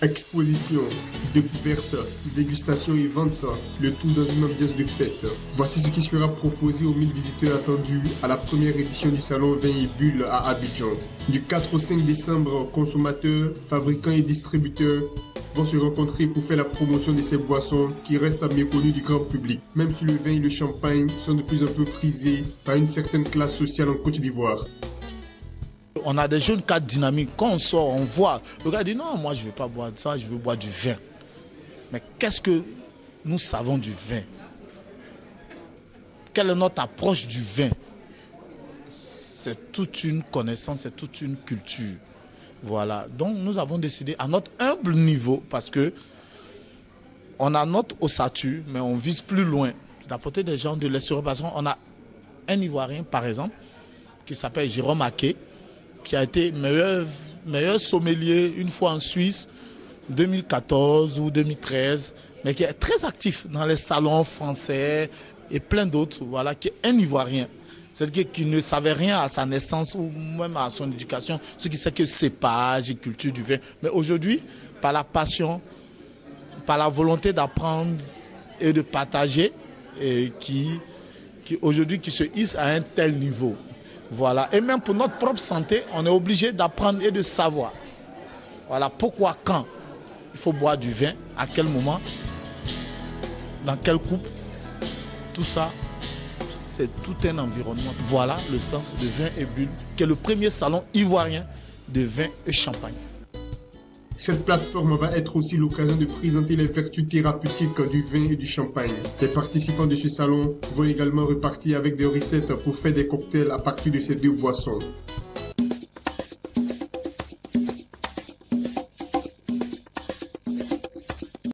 Exposition, découverte, dégustation et vente, le tout dans une ambiance de fête. Voici ce qui sera proposé aux 1000 visiteurs attendus à la première édition du salon Vin et Bulles à Abidjan. Du 4 au 5 décembre, consommateurs, fabricants et distributeurs vont se rencontrer pour faire la promotion de ces boissons qui restent méconnues du grand public. Même si le vin et le champagne sont de plus en plus prisés par une certaine classe sociale en Côte d'Ivoire. On a des jeunes cadres dynamiques. Quand on sort, on voit. Le gars dit non, moi je ne veux pas boire de ça, je veux boire du vin. Mais qu'est-ce que nous savons du vin? Quelle est notre approche du vin? C'est toute une connaissance, c'est toute une culture. Voilà. Donc nous avons décidé à notre humble niveau, parce que on a notre ossature, mais on vise plus loin, d'apporter des gens de l'extérieur. Parce qu'on a un Ivoirien, par exemple, qui s'appelle Jérôme Aké, qui a été meilleur sommelier une fois en Suisse, 2014 ou 2013, mais qui est très actif dans les salons français et plein d'autres, voilà, qui est un Ivoirien. C'est-à-dire qui ne savait rien à sa naissance ou même à son éducation, ce qui sait que cépage et culture du vin. Mais aujourd'hui, par la passion, par la volonté d'apprendre et de partager, et qui aujourd'hui qui se hisse à un tel niveau. Voilà. Et même pour notre propre santé, on est obligé d'apprendre et de savoir. Voilà. Pourquoi, quand il faut boire du vin, à quel moment, dans quelle coupe, tout ça, c'est tout un environnement. Voilà le sens de Vin et Bulles, qui est le premier salon ivoirien de vin et champagne. Cette plateforme va être aussi l'occasion de présenter les vertus thérapeutiques du vin et du champagne. Les participants de ce salon vont également repartir avec des recettes pour faire des cocktails à partir de ces deux boissons.